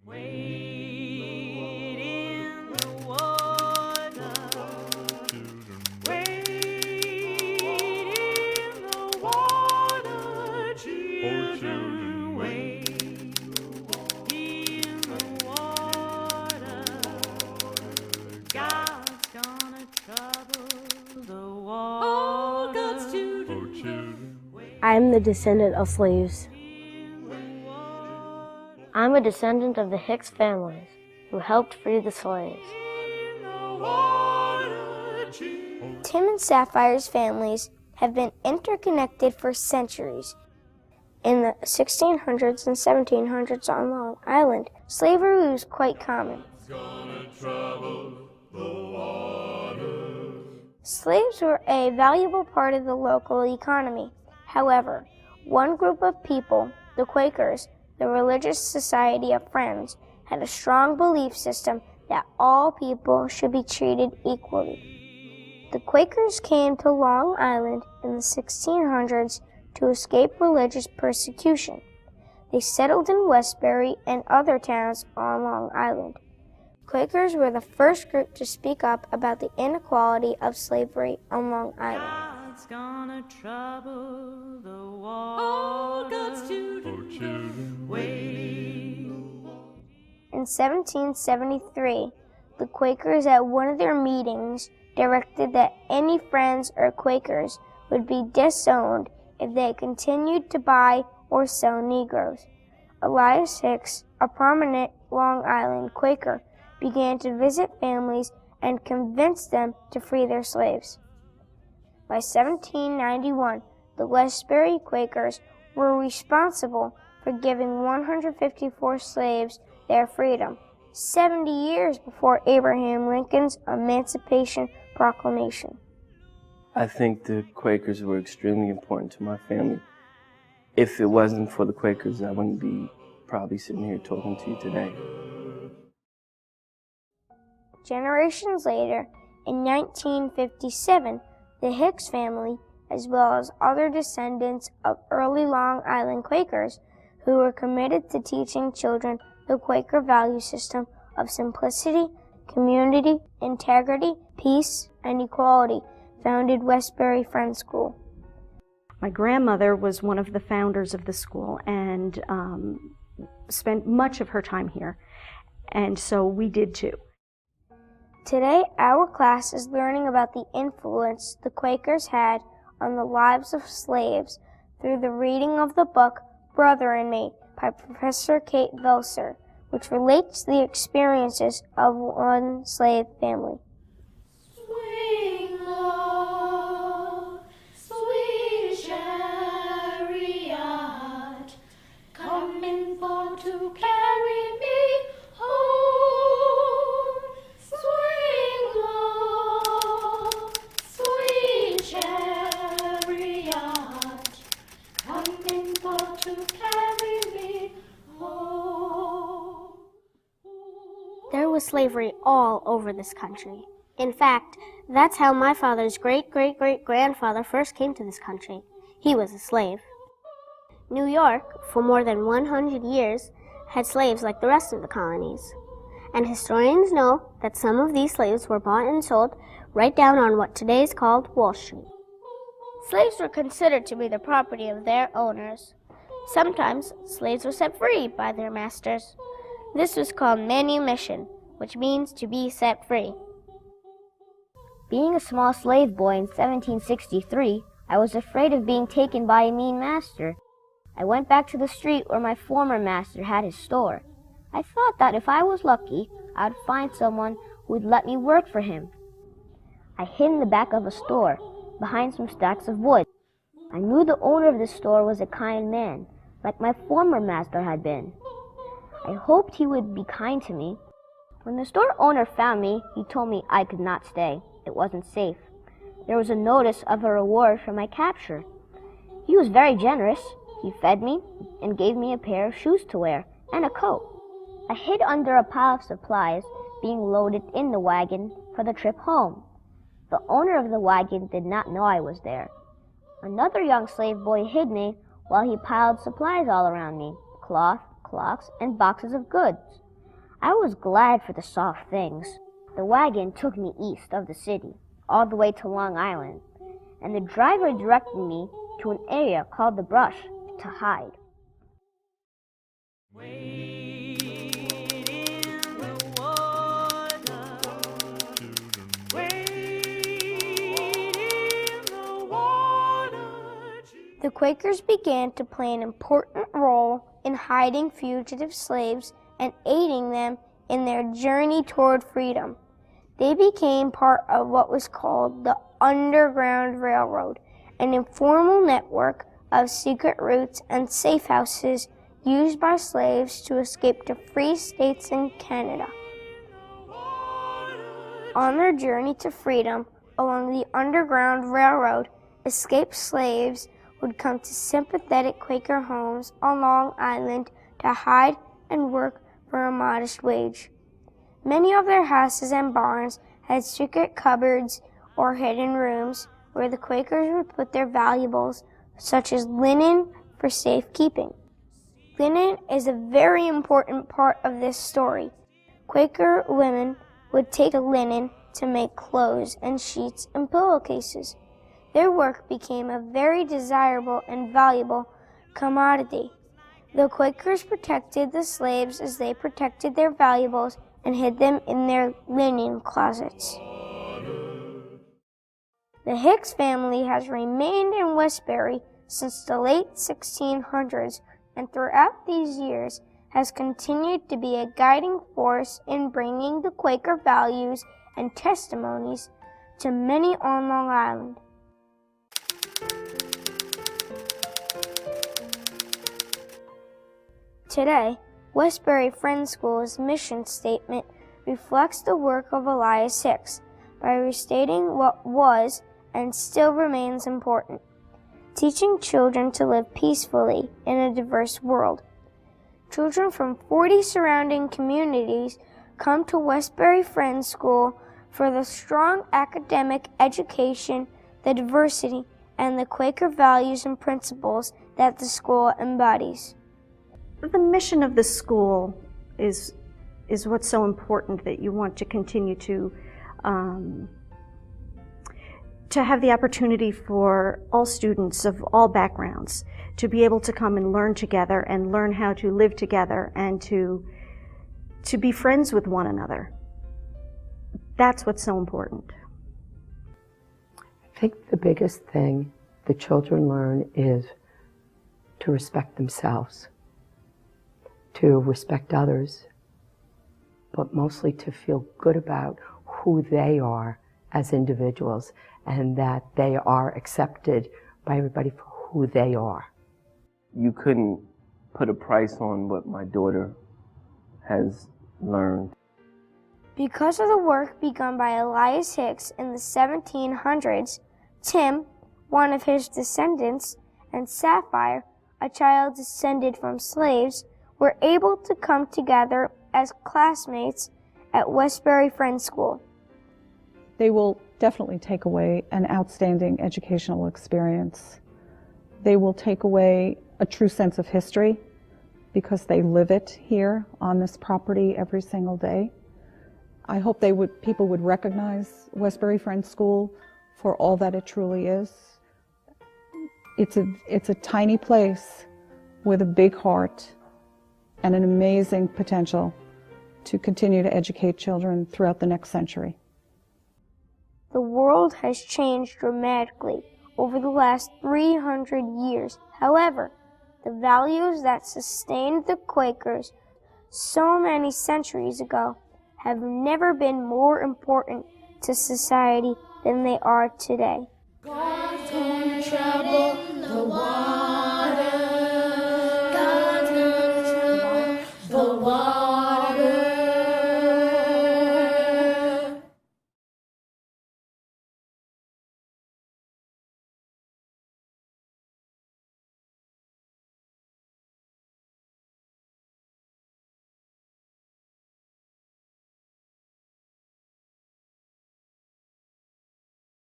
Wade in the water. Wade in the water, children. Wade in the water. God's gonna trouble the water. Oh, God's children. I'm the descendant of slaves. I'm a descendant of the Hicks families who helped free the slaves. Tim and Sapphire's families have been interconnected for centuries. In the 1600s and 1700s on Long Island, slavery was quite common. Slaves were a valuable part of the local economy. However, one group of people, the Quakers, the religious society of Friends, had a strong belief system that all people should be treated equally. The Quakers came to Long Island in the 1600s to escape religious persecution. They settled in Westbury and other towns on Long Island. Quakers were the first group to speak up about the inequality of slavery on Long Island. God's gonna trouble the water. Oh, God's children. Wade. In 1773, the Quakers at one of their meetings directed that any Friends or Quakers would be disowned if they continued to buy or sell Negroes. Elias Hicks, a prominent Long Island Quaker, began to visit families and convince them to free their slaves. By 1791, the Westbury Quakers were responsible for giving 154 slaves their freedom, 70 years before Abraham Lincoln's Emancipation Proclamation. I think the Quakers were extremely important to my family. If it wasn't for the Quakers, I wouldn't be probably sitting here talking to you today. Generations later, in 1957, the Hicks family, as well as other descendants of early Long Island Quakers who were committed to teaching children the Quaker value system of simplicity, community, integrity, peace, and equality, founded Westbury Friends School. My grandmother was one of the founders of the school and spent much of her time here, and so we did too. Today, our class is learning about the influence the Quakers had on the lives of slaves through the reading of the book Brother and Me by Professor Kate Velser, which relates the experiences of one slave family. Swing low, sweet chariot, coming for to carry me home. Swing low, sweet chariot, coming for to carry me home. There was slavery all over this country. In fact, that's how my father's great-great-great-grandfather first came to this country. He was a slave. New York, for more than 100 years, had slaves like the rest of the colonies. And historians know that some of these slaves were bought and sold right down on what today is called Wall Street. Slaves were considered to be the property of their owners. Sometimes slaves were set free by their masters. This was called manumission, which means to be set free. Being a small slave boy in 1763, I was afraid of being taken by a mean master. I went back to the street where my former master had his store. I thought that if I was lucky, I would find someone who would let me work for him. I hid in the back of a store, behind some stacks of wood. I knew the owner of the store was a kind man, like my former master had been. I hoped he would be kind to me. When the store owner found me, he told me I could not stay. It wasn't safe. There was a notice of a reward for my capture. He was very generous. He fed me and gave me a pair of shoes to wear and a coat. I hid under a pile of supplies being loaded in the wagon for the trip home. The owner of the wagon did not know I was there. Another young slave boy hid me while he piled supplies all around me, cloth, clocks, and boxes of goods. I was glad for the soft things. The wagon took me east of the city, all the way to Long Island, and the driver directed me to an area called the Brush to hide. The Quakers began to play an important role in hiding fugitive slaves and aiding them in their journey toward freedom. They became part of what was called the Underground Railroad, an informal network of secret routes and safe houses used by slaves to escape to free states in Canada. On their journey to freedom along the Underground Railroad, escaped slaves would come to sympathetic Quaker homes on Long Island to hide and work for a modest wage. Many of their houses and barns had secret cupboards or hidden rooms where the Quakers would put their valuables, such as linen, for safekeeping. Linen is a very important part of this story. Quaker women would take the linen to make clothes and sheets and pillowcases. Their work became a very desirable and valuable commodity. The Quakers protected the slaves as they protected their valuables and hid them in their linen closets. The Hicks family has remained in Westbury since the late 1600s and throughout these years has continued to be a guiding force in bringing the Quaker values and testimonies to many on Long Island. Today, Westbury Friends School's mission statement reflects the work of Elias Hicks by restating what was and still remains important, teaching children to live peacefully in a diverse world. Children from 40 surrounding communities come to Westbury Friends School for the strong academic education, the diversity, and the Quaker values and principles that the school embodies. The mission of the school is what's so important, that you want to continue to have the opportunity for all students of all backgrounds to be able to come and learn together and learn how to live together and to be friends with one another. That's what's so important. I think the biggest thing the children learn is to respect themselves, to respect others, but mostly to feel good about who they are as individuals and that they are accepted by everybody for who they are. You couldn't put a price on what my daughter has learned. Because of the work begun by Elias Hicks in the 1700s, Tim, one of his descendants, and Sapphire, a child descended from slaves, were able to come together as classmates at Westbury Friends School. They will definitely take away an outstanding educational experience. They will take away a true sense of history because they live it here on this property every single day. I hope people would recognize Westbury Friends School for all that it truly is. It's a tiny place with a big heart and an amazing potential to continue to educate children throughout the next century. The world has changed dramatically over the last 300 years. However, the values that sustained the Quakers so many centuries ago have never been more important to society than they are today.